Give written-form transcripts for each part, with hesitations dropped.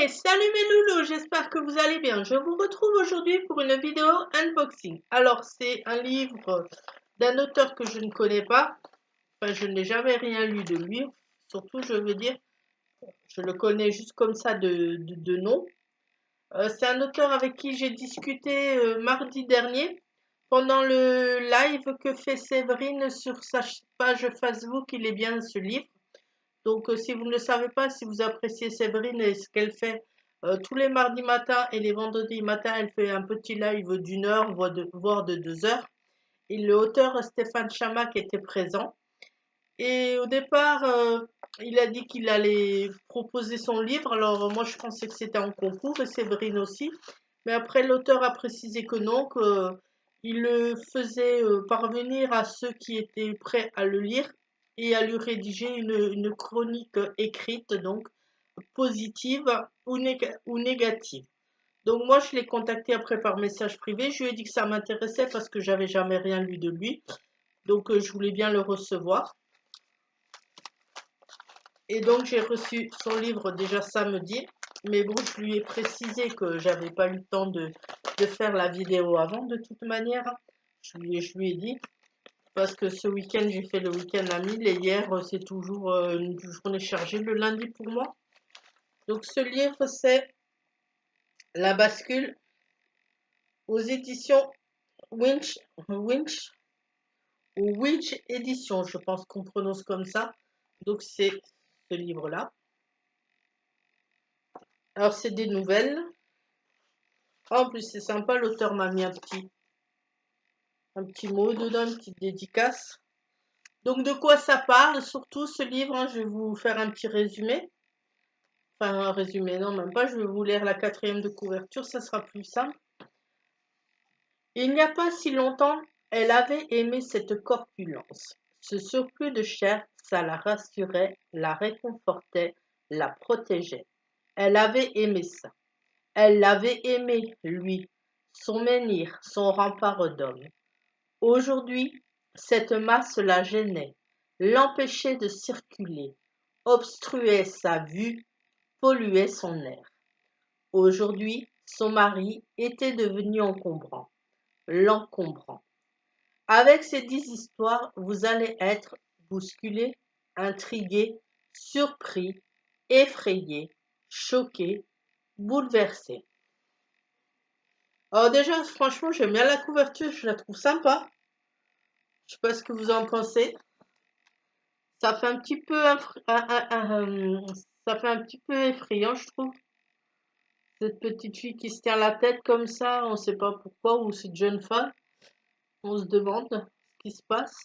Salut mes loulous, j'espère que vous allez bien. Je vous retrouve aujourd'hui pour une vidéo unboxing. Alors, c'est un livre d'un auteur que je ne connais pas. Enfin, je n'ai jamais rien lu de lui. Surtout, je veux dire, je le connais juste comme ça de nom. C'est un auteur avec qui j'ai discuté mardi dernier. Pendant le live que fait Séverine sur sa page Facebook, il est bien ce livre. Donc, si vous ne le savez pas, si vous appréciez Séverine et ce qu'elle fait tous les mardis matins et les vendredis matins, elle fait un petit live d'une heure, voire de 2 heures. Et le auteur Stéphane Chamac était présent. Et au départ, il a dit qu'il allait proposer son livre. Alors, moi, je pensais que c'était en concours et Séverine aussi. Mais après, l'auteur a précisé que non, qu'il le faisait parvenir à ceux qui étaient prêts à le lire et à lui rédiger une chronique écrite, donc positive ou négative. Donc moi, je l'ai contacté après par message privé. Je lui ai dit que ça m'intéressait parce que j'avais jamais rien lu de lui. Donc je voulais bien le recevoir. Et donc j'ai reçu son livre déjà samedi. Mais bon, je lui ai précisé que j'avais pas eu le temps de faire la vidéo avant de toute manière. Je lui ai dit. Parce que ce week-end, j'ai fait le week-end à 1000 et hier, c'est toujours une journée chargée le lundi pour moi. Donc ce livre, c'est La bascule aux éditions Winch ou Winch Édition, je pense qu'on prononce comme ça. Donc c'est ce livre-là. Alors c'est des nouvelles. En plus c'est sympa, l'auteur m'a mis un petit mot dedans, une petite dédicace. Donc de quoi ça parle? Surtout ce livre, hein, je vais vous faire un petit résumé. Enfin un résumé, non même pas, je vais vous lire la 4e de couverture, ça sera plus simple. Il n'y a pas si longtemps, elle avait aimé cette corpulence. Ce surplus de chair, ça la rassurait, la réconfortait, la protégeait. Elle avait aimé ça. Elle l'avait aimé, lui, son menhir, son rempart d'homme. Aujourd'hui, cette masse la gênait, l'empêchait de circuler, obstruait sa vue, polluait son air. Aujourd'hui, son mari était devenu encombrant, l'encombrant. Avec ces 10 histoires, vous allez être bousculé, intrigué, surpris, effrayé, choqué, bouleversé. Alors déjà, franchement, j'aime bien la couverture, je la trouve sympa. Je sais pas ce que vous en pensez. Ça fait un petit peu, ça fait un petit peu effrayant, je trouve. Cette petite fille qui se tient la tête comme ça, on ne sait pas pourquoi, ou cette jeune femme. On se demande ce qui se passe.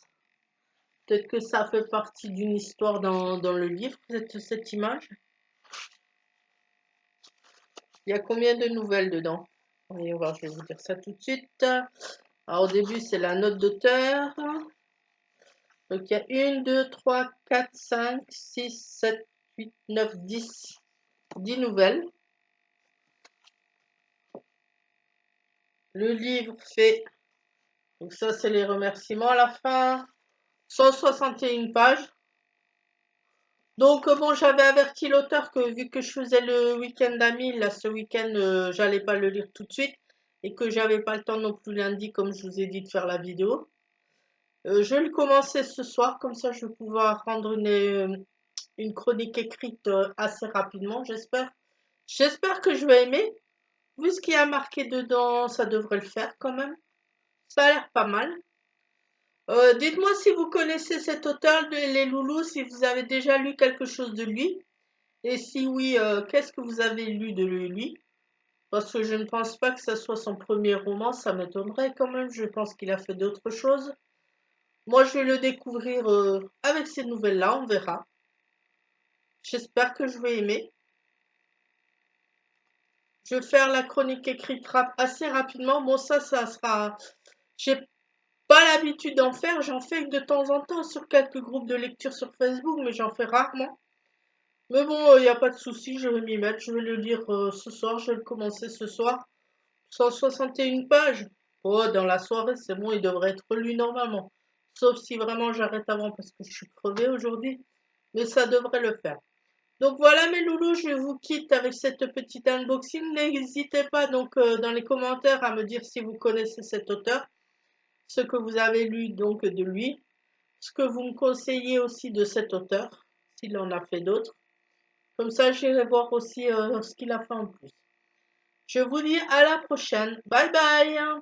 Peut-être que ça fait partie d'une histoire dans le livre, cette image. Il y a combien de nouvelles dedans? Voyons voir, je vais vous dire ça tout de suite. Alors au début, c'est la note d'auteur. Donc il y a 1, 2, 3, 4, 5, 6, 7, 8, 9, 10. 10 nouvelles. Le livre fait, donc ça c'est les remerciements à la fin, 161 pages. Donc bon, j'avais averti l'auteur que vu que je faisais le week-end à 1000, là ce week-end, j'allais pas le lire tout de suite et que j'avais pas le temps non plus lundi comme je vous ai dit de faire la vidéo. Je vais le commencer ce soir, comme ça je vais pouvoir rendre une chronique écrite assez rapidement, j'espère. J'espère que je vais aimer. Vu ce qu'il y a marqué dedans, ça devrait le faire quand même. Ça a l'air pas mal. Dites-moi si vous connaissez cet auteur, les loulous, si vous avez déjà lu quelque chose de lui. Et si oui, qu'est-ce que vous avez lu de lui? Parce que je ne pense pas que ce soit son premier roman, ça m'étonnerait quand même. Je pense qu'il a fait d'autres choses. Moi, je vais le découvrir avec ces nouvelles-là, on verra. J'espère que je vais aimer. Je vais faire la chronique écrite assez rapidement. Bon, ça sera... J'ai pas l'habitude d'en faire. J'en fais de temps en temps sur quelques groupes de lecture sur Facebook, mais j'en fais rarement. Mais bon, il n'y a pas de souci, je vais m'y mettre. Je vais le lire ce soir. Je vais le commencer ce soir. 161 pages. Oh, dans la soirée, c'est bon, il devrait être lu normalement. Sauf si vraiment j'arrête avant parce que je suis crevée aujourd'hui. Mais ça devrait le faire. Donc voilà mes loulous, je vous quitte avec cette petite unboxing. N'hésitez pas donc dans les commentaires à me dire si vous connaissez cet auteur, ce que vous avez lu donc de lui, ce que vous me conseillez aussi de cet auteur, s'il en a fait d'autres. Comme ça, j'irai voir aussi ce qu'il a fait en plus. Je vous dis à la prochaine. Bye bye!